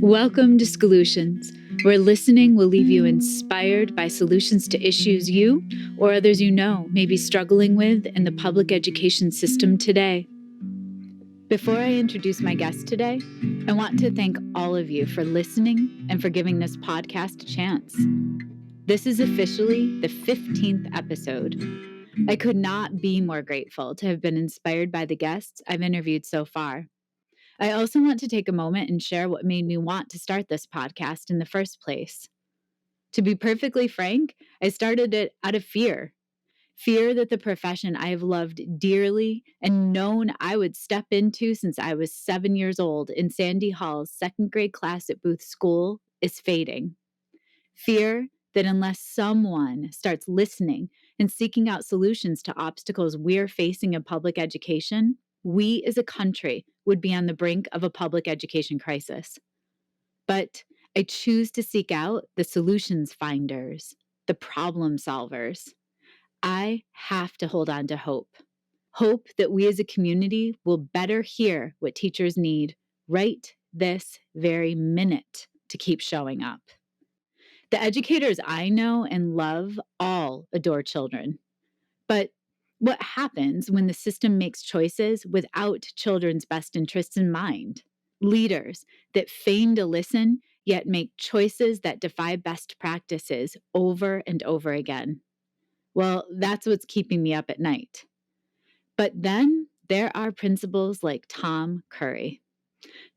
Welcome to Solutions, where listening will leave you inspired by solutions to issues you or others you know may be struggling with in the public education system today. Before I introduce my guest today, I want to thank all of you for listening and for giving this podcast a chance. This is officially the 15th episode. I could not be more grateful to have been inspired by the guests I've interviewed so far. I also want to take a moment and share what made me want to start this podcast in the first place. To be perfectly frank, I started it out of fear. Fear that the profession I have loved dearly and known I would step into since I was 7 years old in Sandy Hall's second grade class at Booth School is fading. Fear that unless someone starts listening and seeking out solutions to obstacles we're facing in public education, we as a country would be on the brink of a public education crisis. But I choose to seek out the solutions finders, the problem solvers. I have to hold on to hope. Hope that we as a community will better hear what teachers need right this very minute to keep showing up. The educators I know and love all adore children. But what happens when the system makes choices without children's best interests in mind? Leaders that feign to listen, yet make choices that defy best practices over and over again. Well, that's what's keeping me up at night. But then there are principals like Tom Curry.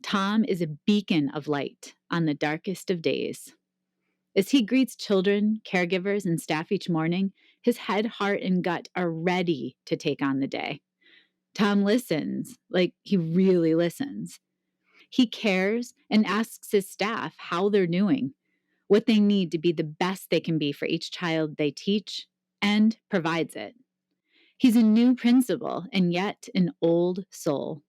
Tom is a beacon of light on the darkest of days. As he greets children, caregivers, and staff each morning, his head, heart, and gut are ready to take on the day. Tom listens, like he really listens. He cares and asks his staff how they're doing, what they need to be the best they can be for each child they teach, and provides it. He's a new principal and yet an old soul.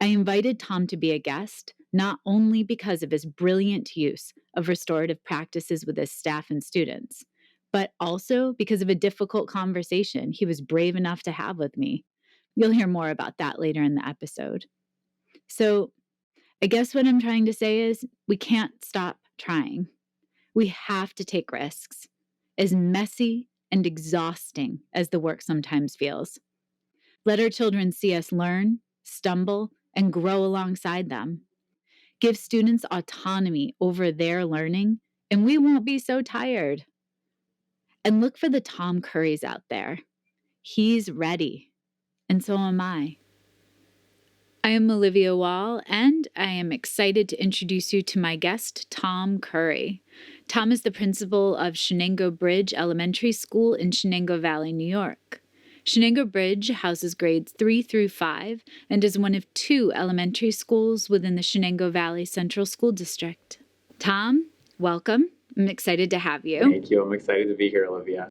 I invited Tom to be a guest, not only because of his brilliant use of restorative practices with his staff and students, but also because of a difficult conversation he was brave enough to have with me. You'll hear more about that later in the episode. So, I guess what I'm trying to say is we can't stop trying. We have to take risks, as messy and exhausting as the work sometimes feels. Let our children see us learn, stumble, and grow alongside them. Give students autonomy over their learning, and we won't be so tired. And look for the Tom Currys out there. He's ready, and so am I. I am Olivia Wall, and I am excited to introduce you to my guest, Tom Curry. Tom is the principal of Shenango Bridge Elementary School in Shenango Valley, New York. Shenango Bridge houses grades 3 through 5 and is one of 2 elementary schools within the Shenango Valley Central School District. Tom, welcome. I'm excited to have you. Thank you. I'm excited to be here, Olivia.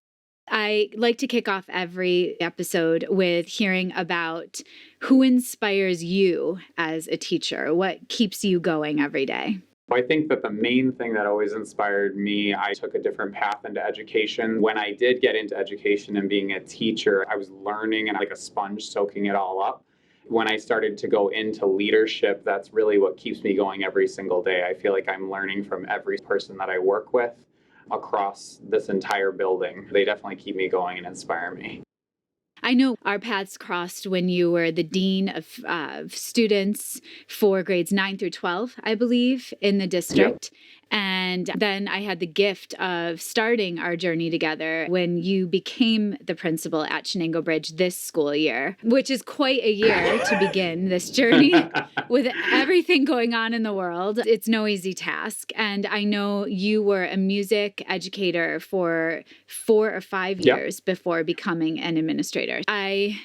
I like to kick off every episode with hearing about who inspires you as a teacher, what keeps you going every day. I think that the main thing that always inspired me, I took a different path into education. When I did get into education and being a teacher, I was learning and like a sponge soaking it all up. When I started to go into leadership, that's really what keeps me going every single day. I feel like I'm learning from every person that I work with across this entire building. They definitely keep me going and inspire me. I know our paths crossed when you were the dean of students for grades 9 through 12, I believe, in the district. Yep. And then I had the gift of starting our journey together when you became the principal at Shenango Bridge this school year, which is quite a year to begin this journey with everything going on in the world. It's no easy task. And I know you were a music educator for 4 or 5 years before becoming an administrator. I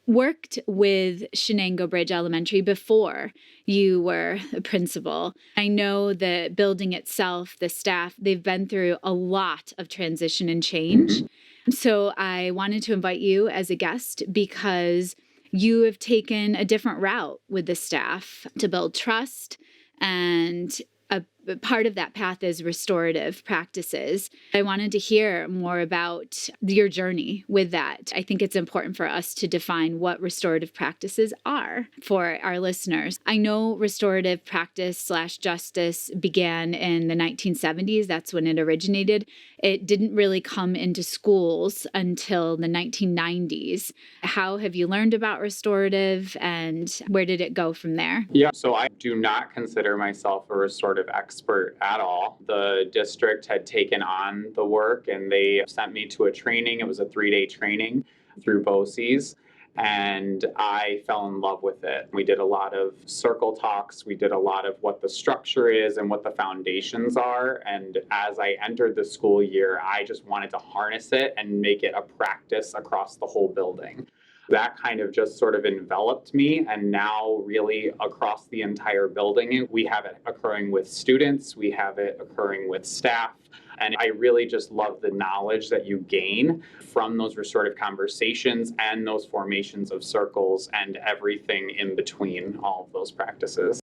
worked with Shenango Bridge Elementary before you were a principal. I know the building itself, the staff, they've been through a lot of transition and change. So I wanted to invite you as a guest because you have taken a different route with the staff to build trust and a part of that path is restorative practices. I wanted to hear more about your journey with that. I think it's important for us to define what restorative practices are for our listeners. I know restorative practice / justice began in the 1970s. That's when it originated. It didn't really come into schools until the 1990s. How have you learned about restorative, and where did it go from there? Yeah, so I do not consider myself a restorative expert at all. The district had taken on the work and they sent me to a training. It was a 3-day training through BOCES. And I fell in love with it. We did a lot of circle talks. We did a lot of what the structure is and what the foundations are. And as I entered the school year, I just wanted to harness it and make it a practice across the whole building. That kind of just sort of enveloped me. And now really across the entire building, we have it occurring with students, we have it occurring with staff. And I really just love the knowledge that you gain from those restorative conversations and those formations of circles and everything in between all of those practices.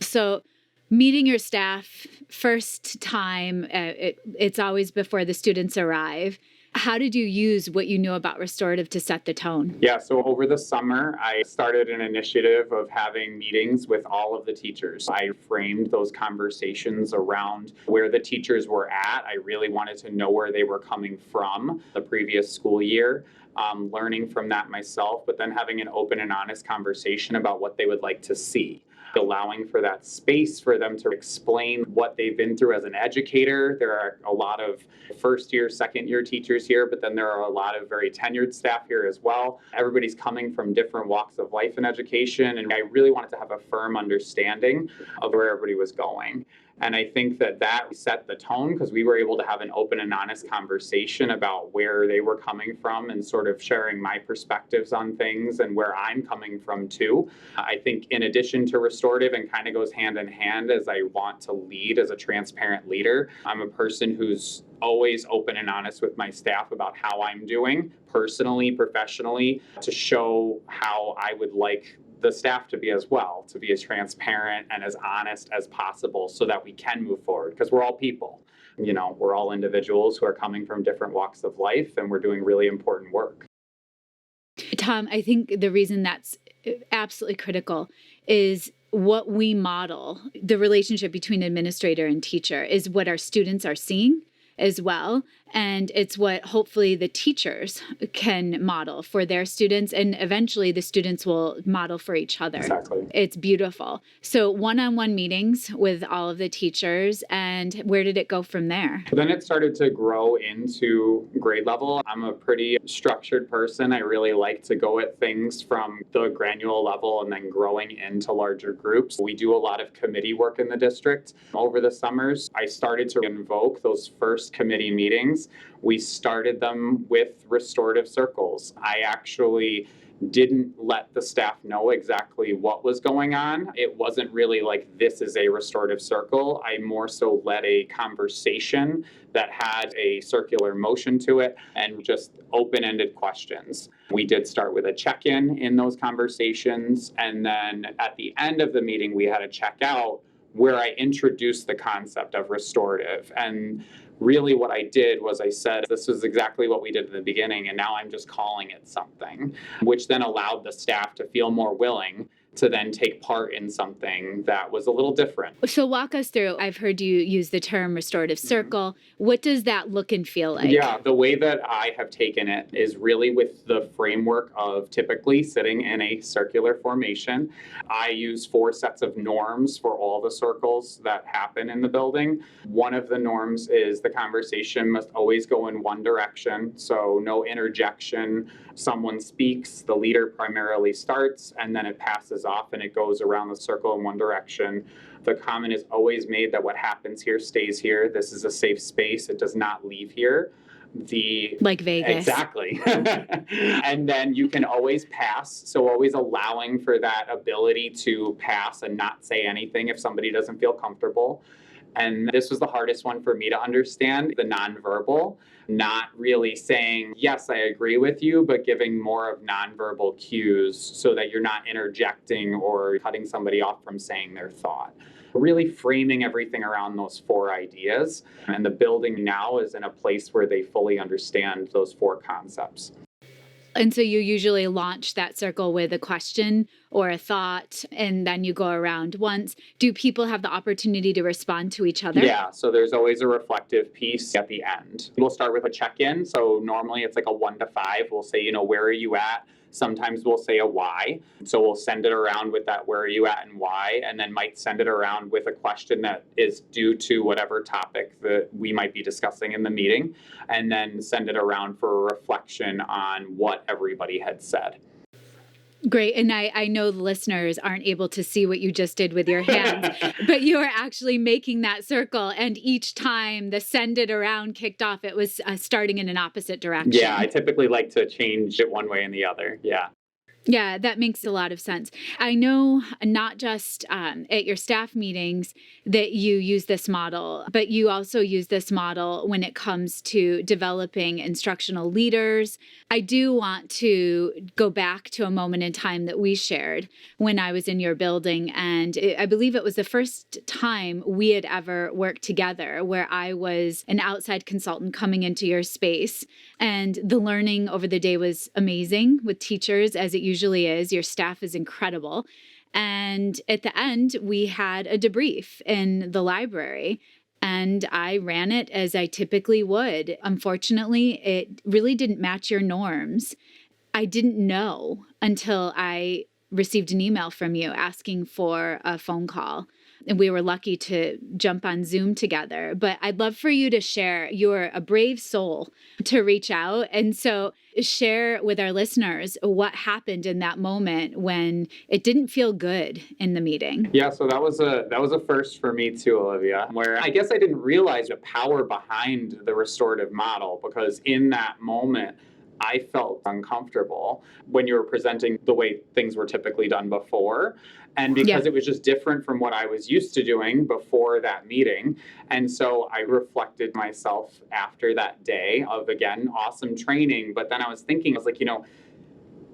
So meeting your staff first time, it's always before the students arrive. How did you use what you knew about restorative to set the tone? Yeah, so over the summer, I started an initiative of having meetings with all of the teachers. I framed those conversations around where the teachers were at. I really wanted to know where they were coming from the previous school year, learning from that myself, but then having an open and honest conversation about what they would like to see. Allowing for that space for them to explain what they've been through as an educator. There are a lot of first year, second year teachers here, but then there are a lot of very tenured staff here as well. Everybody's coming from different walks of life in education, and I really wanted to have a firm understanding of where everybody was going. And I think that set the tone because we were able to have an open and honest conversation about where they were coming from and sort of sharing my perspectives on things and where I'm coming from too. I think in addition to restorative, and kind of goes hand in hand as I want to lead as a transparent leader, I'm a person who's always open and honest with my staff about how I'm doing personally, professionally, to show how I would like the staff to be as well, to be as transparent and as honest as possible so that we can move forward because we're all people. You know, we're all individuals who are coming from different walks of life and we're doing really important work. Tom, I think the reason that's absolutely critical is what we model, the relationship between administrator and teacher, is what our students are seeing as well. And it's what hopefully the teachers can model for their students. And eventually the students will model for each other. Exactly. It's beautiful. So one-on-one meetings with all of the teachers. And where did it go from there? Then it started to grow into grade level. I'm a pretty structured person. I really like to go at things from the granular level and then growing into larger groups. We do a lot of committee work in the district. Over the summers, I started to invoke those first committee meetings. We started them with restorative circles. I actually didn't let the staff know exactly what was going on. It wasn't really like, this is a restorative circle. I more so led a conversation that had a circular motion to it and just open-ended questions. We did start with a check-in in those conversations. And then at the end of the meeting, we had a check-out where I introduced the concept of restorative. And really what I did was I said, this was exactly what we did in the beginning, and now I'm just calling it something, which then allowed the staff to feel more willing to then take part in something that was a little different. So walk us through, I've heard you use the term restorative circle. What does that look and feel like? Yeah, the way that I have taken it is really with the framework of typically sitting in a circular formation. I use 4 sets of norms for all the circles that happen in the building. One of the norms is the conversation must always go in one direction, so no interjection. Someone speaks, the leader primarily starts, and then it passes off and it goes around the circle in one direction. The comment is always made that what happens here stays here. This is a safe space. It does not leave here. Like Vegas. Exactly. And then you can always pass. So always allowing for that ability to pass and not say anything if somebody doesn't feel comfortable. And this was the hardest one for me to understand, the nonverbal, not really saying, yes, I agree with you, but giving more of nonverbal cues so that you're not interjecting or cutting somebody off from saying their thought. Really framing everything around those 4 ideas. And the building now is in a place where they fully understand those 4 concepts. And so you usually launch that circle with a question or a thought, and then you go around once. Do people have the opportunity to respond to each other? Yeah, so there's always a reflective piece at the end. We'll start with a check-in. So normally it's like a 1 to 5. We'll say, where are you at? Sometimes we'll say a why. So we'll send it around with that, where are you at and why, and then might send it around with a question that is due to whatever topic that we might be discussing in the meeting, and then send it around for a reflection on what everybody had said. Great. And I know the listeners aren't able to see what you just did with your hands, but you are actually making that circle. And each time the send it around kicked off, it was starting in an opposite direction. Yeah, I typically like to change it one way and the other. Yeah. Yeah, that makes a lot of sense. I know not just at your staff meetings that you use this model, but you also use this model when it comes to developing instructional leaders. I do want to go back to a moment in time that we shared when I was in your building. And I believe it was the first time we had ever worked together where I was an outside consultant coming into your space. And the learning over the day was amazing with teachers, as it usually is. Your staff is incredible. And at the end, we had a debrief in the library. And I ran it as I typically would. Unfortunately, it really didn't match your norms. I didn't know until I received an email from you asking for a phone call. And we were lucky to jump on Zoom together. But I'd love for you to share. You're a brave soul to reach out. And so share with our listeners what happened in that moment when it didn't feel good in the meeting. Yeah, so that was a first for me too, Olivia, where I guess I didn't realize the power behind the restorative model, because in that moment, I felt uncomfortable when you were presenting the way things were typically done before. And because it was just different from what I was used to doing before that meeting. And so I reflected myself after that day of, again, awesome training. But then I was thinking, I was like,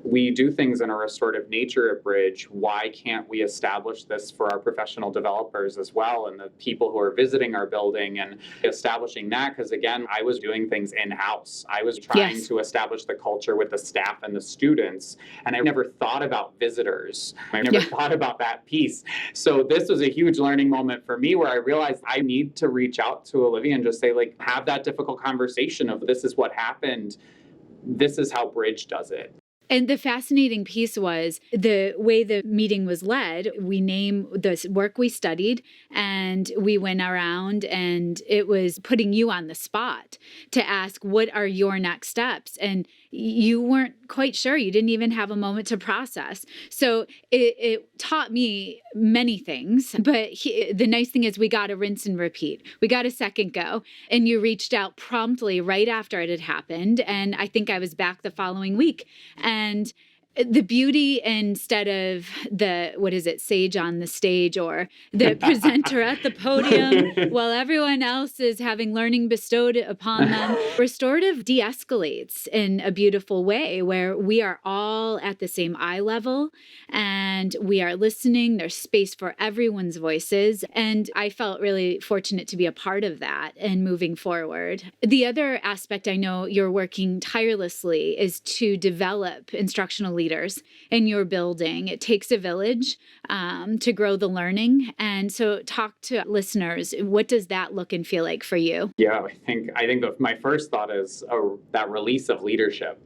we do things in a restorative nature at Bridge. Why can't we establish this for our professional developers as well, and the people who are visiting our building, and establishing that? Because again, I was doing things in-house. I was trying to establish the culture with the staff and the students, and I never thought about visitors. I never thought about that piece. So this was a huge learning moment for me, where I realized I need to reach out to Olivia and just say, have that difficult conversation of, this is what happened. This is how Bridge does it. And the fascinating piece was the way the meeting was led. We named the work we studied, and we went around, and it was putting you on the spot to ask, what are your next steps? And you weren't quite sure. You didn't even have a moment to process. So it taught me many things. But the nice thing is we got a rinse and repeat. We got a second go. And you reached out promptly right after it had happened. And I think I was back the following week. And the beauty, instead of sage on the stage, or the presenter at the podium while everyone else is having learning bestowed upon them, restorative de-escalates in a beautiful way, where we are all at the same eye level and we are listening. There's space for everyone's voices. And I felt really fortunate to be a part of that and moving forward. The other aspect I know you're working tirelessly is to develop instructional leaders in your building. It takes a village to grow the learning. And so talk to listeners. What does that look and feel like for you? Yeah, I think my first thought is that release of leadership.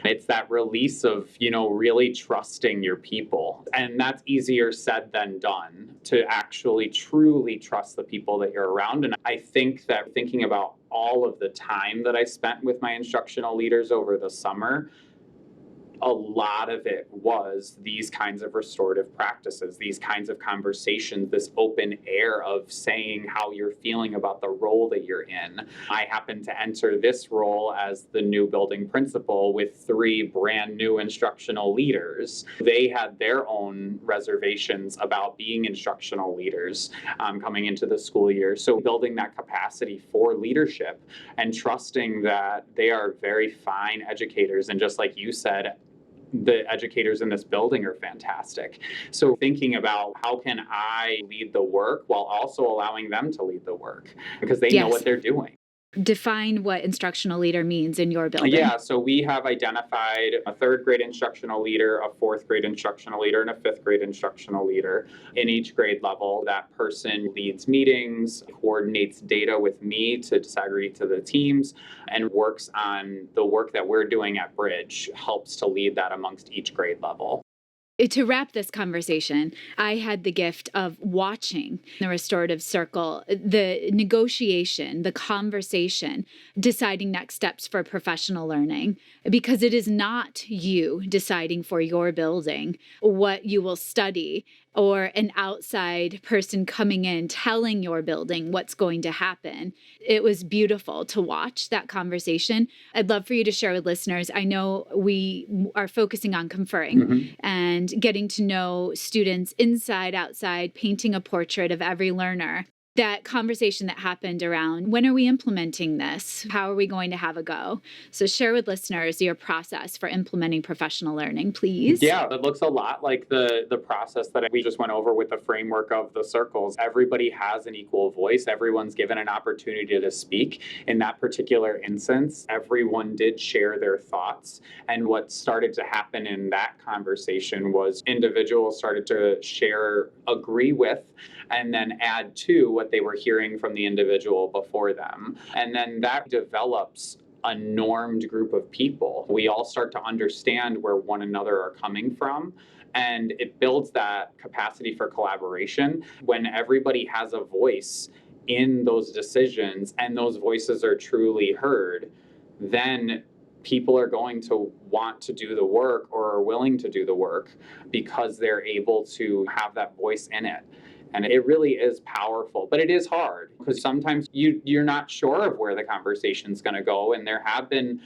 It's that release of, really trusting your people. And that's easier said than done, to actually truly trust the people that you're around. And I think that thinking about all of the time that I spent with my instructional leaders over the summer, A lot of it was these kinds of restorative practices, these kinds of conversations, this open air of saying how you're feeling about the role that you're in. I happened to enter this role as the new building principal with 3 brand new instructional leaders. They had their own reservations about being instructional leaders coming into the school year. So building that capacity for leadership and trusting that they are very fine educators. And just like you said, the educators in this building are fantastic. So thinking about how can I lead the work while also allowing them to lead the work because they know what they're doing. Define what instructional leader means in your building. Yeah, so we have identified a 3rd grade instructional leader, a 4th grade instructional leader, and a 5th grade instructional leader. In each grade level, that person leads meetings, coordinates data with me to disaggregate to the teams, and works on the work that we're doing at Bridge, helps to lead that amongst each grade level. To wrap this conversation, I had the gift of watching the restorative circle, the negotiation, the conversation, deciding next steps for professional learning, because it is not you deciding for your building what you will study or an outside person coming in telling your building what's going to happen. It was beautiful to watch that conversation. I'd love for you to share with listeners. I know we are focusing on conferring and getting to know students inside, outside, painting a portrait of every learner. That conversation that happened around, when are we implementing this? How are we going to have a go? So share with listeners your process for implementing professional learning, please. Yeah, it looks a lot like the process that we just went over with the framework of the circles. Everybody has an equal voice. Everyone's given an opportunity to speak. In that particular instance, everyone did share their thoughts. And what started to happen in that conversation was individuals started to share, agree with, and then add to what they were hearing from the individual before them. And then that develops a normed group of people. We all start to understand where one another are coming from. And it builds that capacity for collaboration when everybody has a voice in those decisions and those voices are truly heard, then people are going to want to do the work or are willing to do the work because they're able to have that voice in it. And it really is powerful, but it is hard because sometimes you're not sure of where the conversation's going to go. And there have been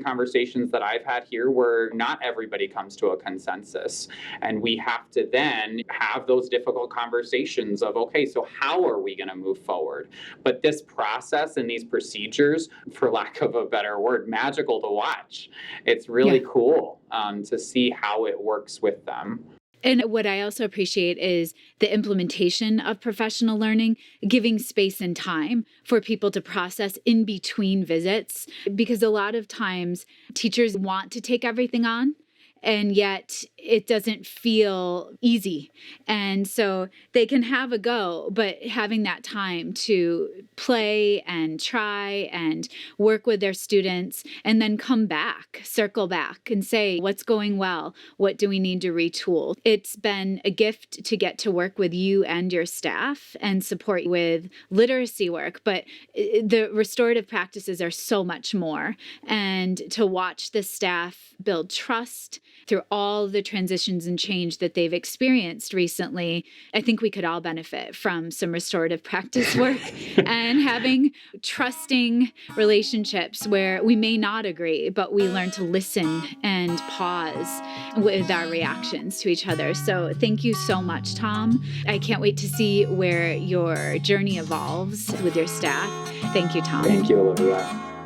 conversations that I've had here where not everybody comes to a consensus. And we have to then have those difficult conversations of, okay, so how are we going to move forward? But this process and these procedures, for lack of a better word, magical to watch. It's really cool to see how it works with them. And what I also appreciate is the implementation of professional learning, giving space and time for people to process in between visits, because a lot of times teachers want to take everything on, and yet it doesn't feel easy. And so they can have a go, but having that time to play and try and work with their students and then come back, circle back and say, what's going well? What do we need to retool? It's been a gift to get to work with you and your staff and support with literacy work, but the restorative practices are so much more. And to watch the staff build trust through all the transitions and change that they've experienced recently, I think we could all benefit from some restorative practice work and having trusting relationships where we may not agree, but we learn to listen and pause with our reactions to each other. So thank you so much, Tom. I can't wait to see where your journey evolves with your staff. Thank you, Tom. Thank you, Olivia.